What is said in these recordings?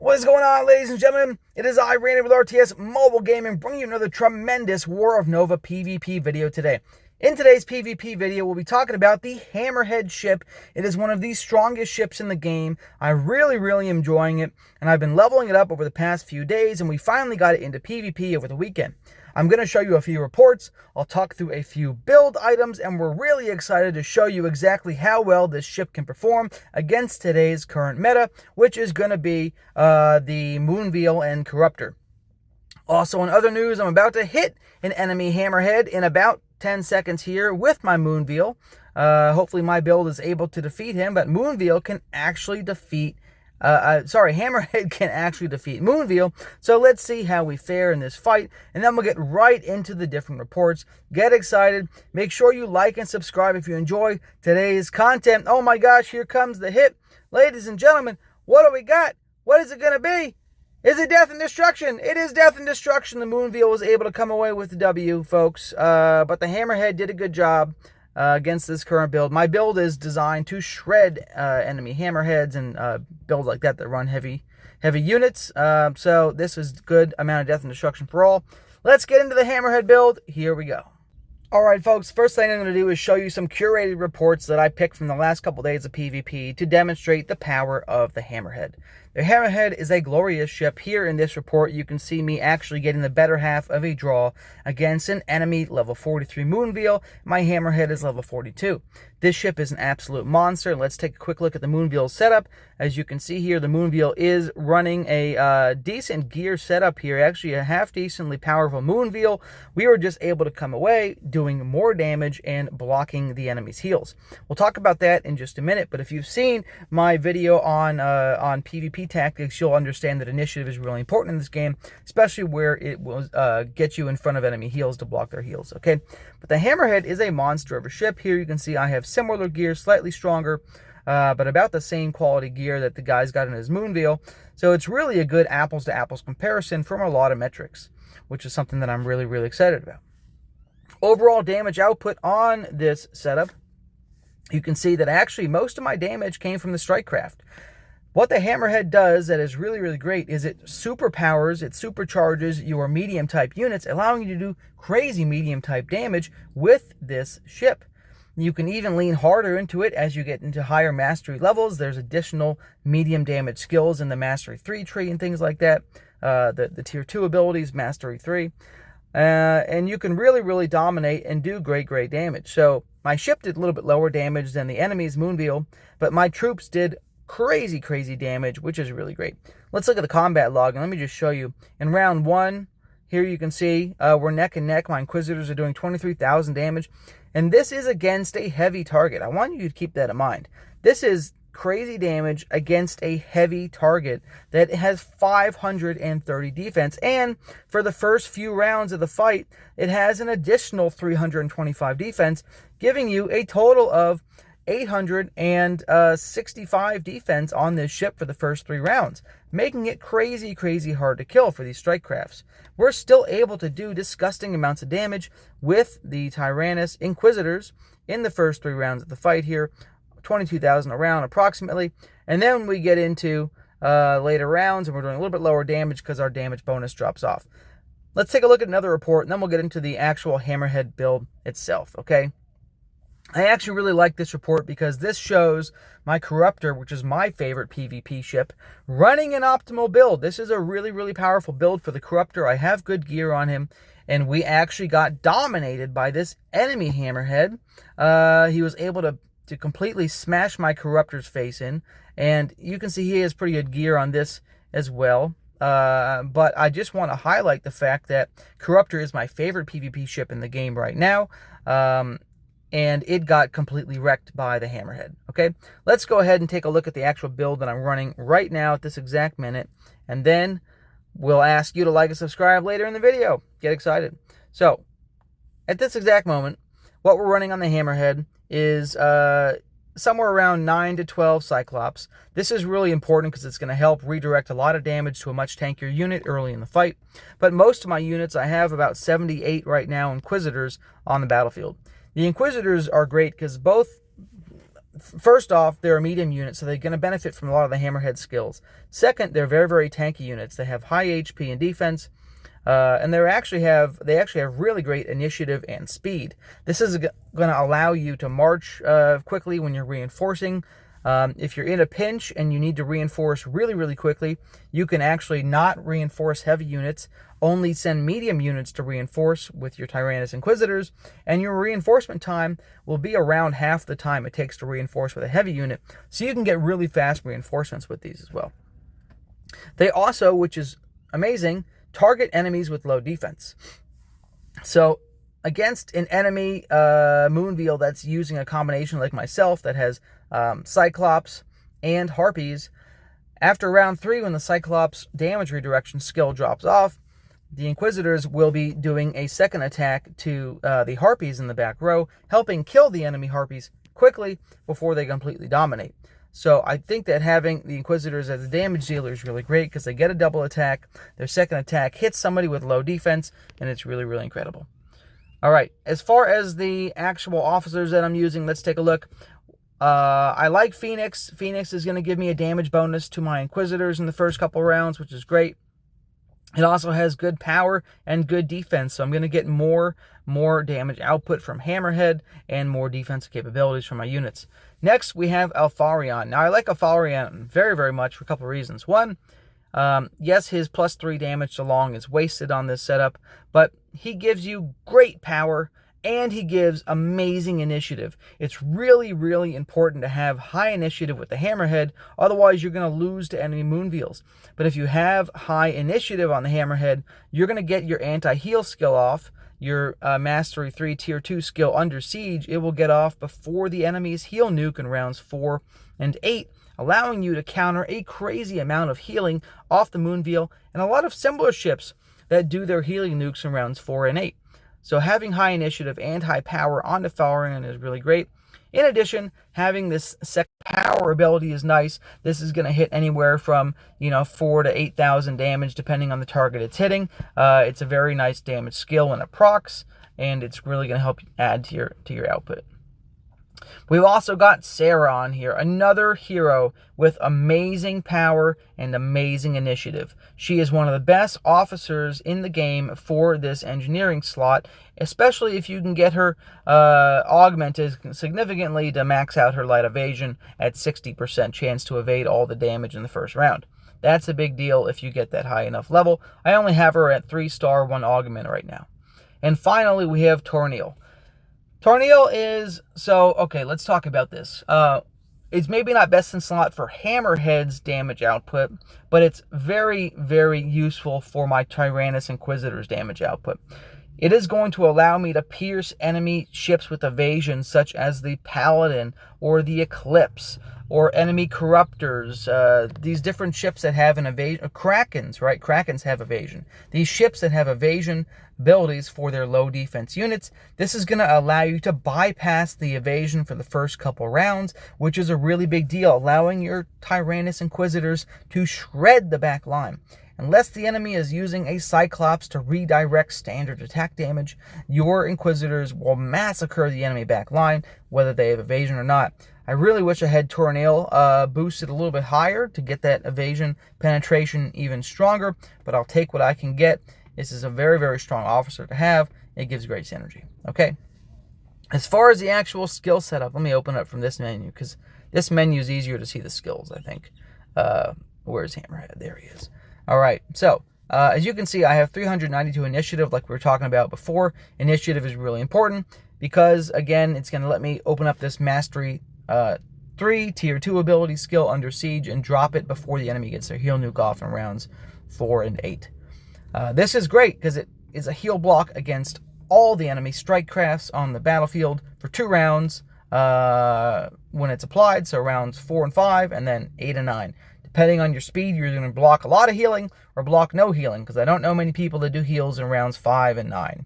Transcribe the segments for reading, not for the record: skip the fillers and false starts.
What is going on, ladies and gentlemen? It is I, Randy with RTS Mobile Gaming, bringing you another tremendous War of Nova PvP video today. In today's PvP video, we'll be talking about the Hammerhead ship. It is one of the strongest ships in the game. I'm really enjoying it, and I've been leveling it up over the past few days, and we finally got it into PvP over the weekend. I'm going to show you a few reports, I'll talk through a few build items, and we're really excited to show you exactly how well this ship can perform against today's current meta, which is going to be the Moonveil and Corruptor. Also, in other news, I'm about to hit an enemy Hammerhead in about 10 seconds here with my Moonveil. Hopefully my build is able to defeat him, but Moonveil can actually defeat Hammerhead can actually defeat Moonveil. So let's see how we fare in this fight, and then we'll get right into the different reports. Get excited. Make sure you like and subscribe if you enjoy today's content. Oh my gosh, here comes the hit. Ladies and gentlemen, what do we got? What is it going to be? Is it death and destruction? It is death and destruction. The Moonveil was able to come away with the W, folks. But the Hammerhead did a good job against this current build. My build is designed to shred enemy Hammerheads and builds like that run heavy units. So this is good amount of death and destruction for all. Let's get into the Hammerhead build. Here we go. Alright folks, first thing I'm going to do is show you some curated reports that I picked from the last couple days of PvP to demonstrate the power of the Hammerhead. The Hammerhead is a glorious ship. Here in this report, you can see me actually getting the better half of a draw against an enemy level 43 Moonveil. My Hammerhead is level 42. This ship is an absolute monster. Let's take a quick look at the Moonveil setup. As you can see here, the Moonveil is running a decent gear setup here. Actually, a half-decently powerful Moonveil. We were just able to come away doing more damage and blocking the enemy's heals. We'll talk about that in just a minute, but if you've seen my video on PvP tactics, you'll understand that initiative is really important in this game, especially where it will get you in front of enemy heals to block their heals, okay? But the Hammerhead is a monster of a ship. Here you can see I have similar gear, slightly stronger, but about the same quality gear that the guy's got in his Moonveil. So it's really a good apples-to-apples comparison from a lot of metrics, which is something that I'm really excited about. Overall damage output on this setup, you can see that actually most of my damage came from the strike craft. What the Hammerhead does that is really great is it superpowers, it supercharges your medium type units, allowing you to do crazy medium type damage with this ship. You can even lean harder into it as you get into higher mastery levels. There's additional medium damage skills in the Mastery 3 tree and things like that. The Tier 2 abilities, Mastery 3. And you can really dominate and do great damage. So my ship did a little bit lower damage than the enemy's Moonveil, but my troops did crazy damage, which is really great. Let's look at the combat log, and let me just show you. In round 1, here you can see we're neck and neck. My Inquisitors are doing 23,000 damage, and this is against a heavy target. I want you to keep that in mind. This is crazy damage against a heavy target that has 530 defense, and for the first few rounds of the fight, it has an additional 325 defense, giving you a total of 865 defense on this ship for the first 3 rounds, making it crazy hard to kill for these strike crafts. We're still able to do disgusting amounts of damage with the Tyrannus Inquisitors in the first 3 rounds of the fight here, 22,000 a round approximately, and then we get into later rounds and we're doing a little bit lower damage because our damage bonus drops off. Let's take a look at another report, and then we'll get into the actual Hammerhead build itself, okay? I actually really like this report because this shows my Corruptor, which is my favorite PvP ship, running an optimal build. This is a really powerful build for the Corruptor. I have good gear on him, and we actually got dominated by this enemy Hammerhead. He was able to completely smash my Corruptor's face in, and you can see he has pretty good gear on this as well. But I just want to highlight the fact that Corruptor is my favorite PvP ship in the game right now. And it got completely wrecked by the Hammerhead, okay? Let's go ahead and take a look at the actual build that I'm running right now at this exact minute, and then we'll ask you to like and subscribe later in the video. Get excited. So, at this exact moment, what we're running on the Hammerhead is somewhere around 9 to 12 Cyclops. This is really important because it's going to help redirect a lot of damage to a much tankier unit early in the fight. But most of my units, I have about 78 right now Inquisitors on the battlefield. The Inquisitors are great because both first off, they're a medium unit, so they're going to benefit from a lot of the Hammerhead skills. Second, they're very, very tanky units. They have high HP and defense, and they actually have really great initiative and speed. This is going to allow you to march quickly when you're reinforcing. If you're in a pinch and you need to reinforce really, really quickly, you can actually not reinforce heavy units, only send medium units to reinforce with your Tyrannus Inquisitors, and your reinforcement time will be around half the time it takes to reinforce with a heavy unit, so you can get really fast reinforcements with these as well. They also, which is amazing, target enemies with low defense. So against an enemy Moonveil that's using a combination like myself that has Cyclops and Harpies, after round 3, when the Cyclops damage redirection skill drops off, the Inquisitors will be doing a second attack to the Harpies in the back row, helping kill the enemy Harpies quickly before they completely dominate. So I think that having the Inquisitors as a damage dealer is really great because they get a double attack. Their second attack hits somebody with low defense, and it's really, really incredible. All right, as far as the actual officers that I'm using, let's take a look. I like Phoenix. Phoenix is going to give me a damage bonus to my Inquisitors in the first couple rounds, which is great. It also has good power and good defense, so I'm going to get more damage output from Hammerhead and more defensive capabilities from my units. Next, we have Alfarion. Now, I like Alfarion very, very much for a couple of reasons. One, yes, his +3 damage to long is wasted on this setup, but he gives you great power, and he gives amazing initiative. It's really, really important to have high initiative with the Hammerhead, otherwise you're going to lose to enemy Moonveils. But if you have high initiative on the Hammerhead, you're going to get your anti-heal skill off, your Mastery 3 Tier 2 skill Under Siege. It will get off before the enemy's heal nuke in rounds 4 and 8, allowing you to counter a crazy amount of healing off the Moonveil and a lot of similar ships that do their healing nukes in rounds 4 and 8. So having high initiative and high power on the Alfarion is really great. In addition, having this second power ability is nice. This is going to hit anywhere from 4,000 to 8,000 damage depending on the target it's hitting. It's a very nice damage skill when it procs, and it's really going to help you add to your output. We've also got Sarah on here, another hero with amazing power and amazing initiative. She is one of the best officers in the game for this engineering slot, especially if you can get her augmented significantly to max out her light evasion at 60% chance to evade all the damage in the first round. That's a big deal if you get that high enough level. I only have her at 3-star 1 augment right now. And finally, we have Torneal. Torneal is, okay, let's talk about this. It's maybe not best in slot for Hammerhead's damage output, but it's very, very useful for my Tyrannus Inquisitor's damage output. It is going to allow me to pierce enemy ships with evasion, such as the Paladin or the Eclipse or enemy Corruptors. These different ships that have an evasion, Krakens, right? Krakens have evasion. These ships that have evasion abilities for their low defense units, this is going to allow you to bypass the evasion for the first couple rounds, which is a really big deal, allowing your Tyrannus Inquisitors to shred the back line. Unless the enemy is using a Cyclops to redirect standard attack damage, your Inquisitors will massacre the enemy back line, whether they have evasion or not. I really wish I had Torneal boosted a little bit higher to get that evasion penetration even stronger, but I'll take what I can get. This is a very, very strong officer to have. It gives great synergy. Okay. As far as the actual skill setup, let me open up from this menu, because this menu is easier to see the skills, I think. Where's Hammerhead? There he is. All right, so as you can see, I have 392 initiative like we were talking about before. Initiative is really important because, again, it's going to let me open up this Mastery 3 Tier 2 ability skill Under Siege and drop it before the enemy gets their heal nuke off in rounds 4 and 8. This is great because it is a heal block against all the enemy strike crafts on the battlefield for 2 rounds when it's applied, so rounds 4 and 5, and then 8 and 9. Depending on your speed, you're going to block a lot of healing or block no healing, because I don't know many people that do heals in rounds 5 and 9,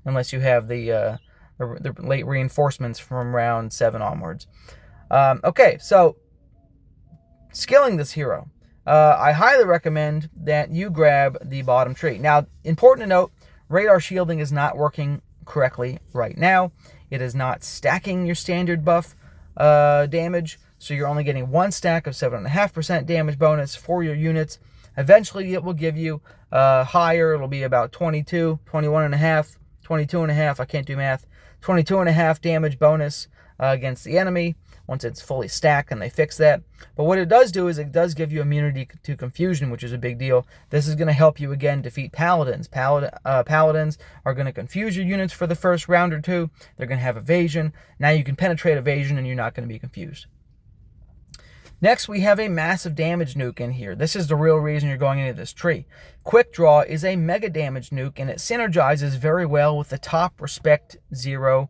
unless you have the late reinforcements from round 7 onwards. Okay, so skilling this hero. I highly recommend that you grab the bottom tree. Now, important to note, radar shielding is not working correctly right now. It is not stacking your standard buff. damage, so you're only getting one stack of 7.5% damage bonus for your units. Eventually, it will give you higher. It'll be about 22, 21.5, 22.5. I can't do math. 22.5 damage bonus against the enemy once it's fully stacked, and they fix that. But what it does do is it does give you immunity to confusion, which is a big deal. This is going to help you, again, defeat paladins. Paladins are going to confuse your units for the first round or two. They're going to have evasion. Now you can penetrate evasion, and you're not going to be confused. Next, we have a massive damage nuke in here. This is the real reason you're going into this tree. Quick Draw is a mega damage nuke, and it synergizes very well with the top Respect 0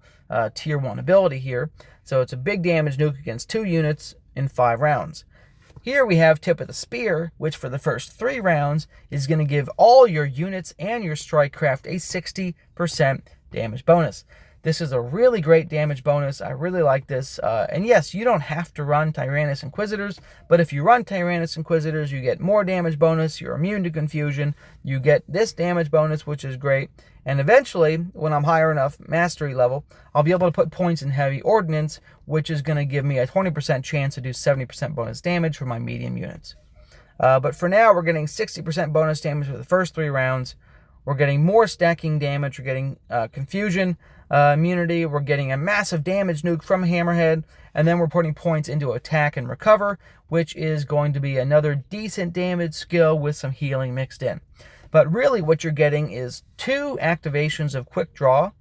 Tier 1 ability here. So it's a big damage nuke against 2 units in 5 rounds. Here we have Tip of the Spear, which for the first 3 rounds is going to give all your units and your strike craft a 60% damage bonus. This is a really great damage bonus. I really like this. And yes, you don't have to run Tyrannus Inquisitors, but if you run Tyrannus Inquisitors, you get more damage bonus, you're immune to confusion, you get this damage bonus, which is great. And eventually, when I'm higher enough mastery level, I'll be able to put points in Heavy Ordnance, which is going to give me a 20% chance to do 70% bonus damage for my medium units. But for now, we're getting 60% bonus damage for the first 3 rounds. We're getting more stacking damage. We're getting confusion immunity. We're getting a massive damage nuke from Hammerhead. And then we're putting points into attack and recover, which is going to be another decent damage skill with some healing mixed in. But really what you're getting is 2 activations of Quick Draw,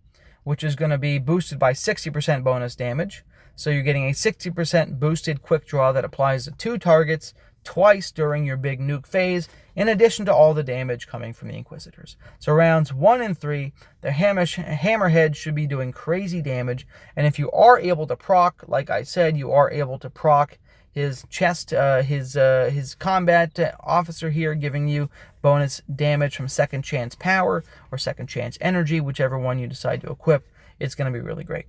which is going to be boosted by 60% bonus damage. So you're getting a 60% boosted Quick Draw that applies to 2 targets twice during your big nuke phase, in addition to all the damage coming from the Inquisitors. So rounds 1 and 3, the Hammerhead should be doing crazy damage, and if you are able to proc, like I said, you are able to proc his chest, his combat officer here, giving you bonus damage from Second Chance Power or Second Chance Energy, whichever one you decide to equip. It's going to be really great.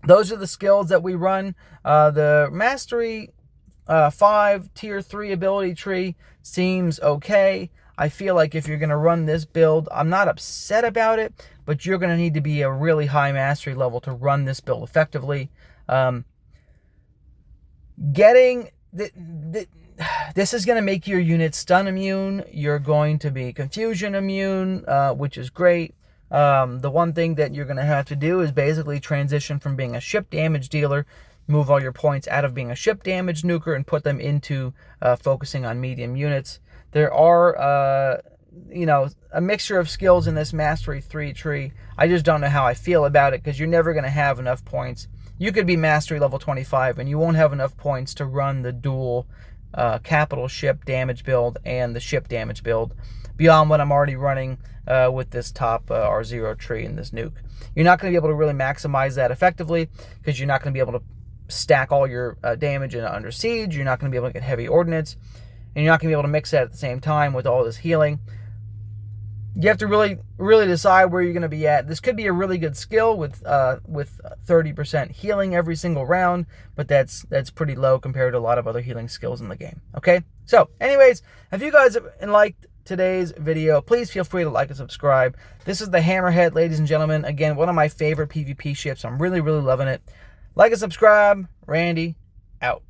Those are the skills that we run. The Mastery 5 Tier 3 ability tree seems okay. I feel like if you're going to run this build, I'm not upset about it, but you're going to need to be a really high mastery level to run this build effectively. This is going to make your unit stun immune. You're going to be confusion immune, which is great. The one thing that you're going to have to do is basically transition from being a ship damage dealer, move all your points out of being a ship damage nuker and put them into focusing on medium units. There are, a mixture of skills in this Mastery 3 tree. I just don't know how I feel about it, because you're never going to have enough points. You could be Mastery level 25 and you won't have enough points to run the dual capital ship damage build and the ship damage build beyond what I'm already running with this top R0 tree and this nuke. You're not going to be able to really maximize that effectively, because you're not going to be able to stack all your damage in Under Siege. You're not going to be able to get Heavy Ordnance, and you're not going to be able to mix that at the same time with all this healing. You have to really decide where you're going to be at. This could be a really good skill with 30% healing every single round, but that's pretty low compared to a lot of other healing skills in the game. Okay? So, anyways, if you guys liked today's video, please feel free to like and subscribe. This is the Hammerhead, ladies and gentlemen. Again, one of my favorite PvP ships. I'm really, really loving it. Like and subscribe. Randy, out.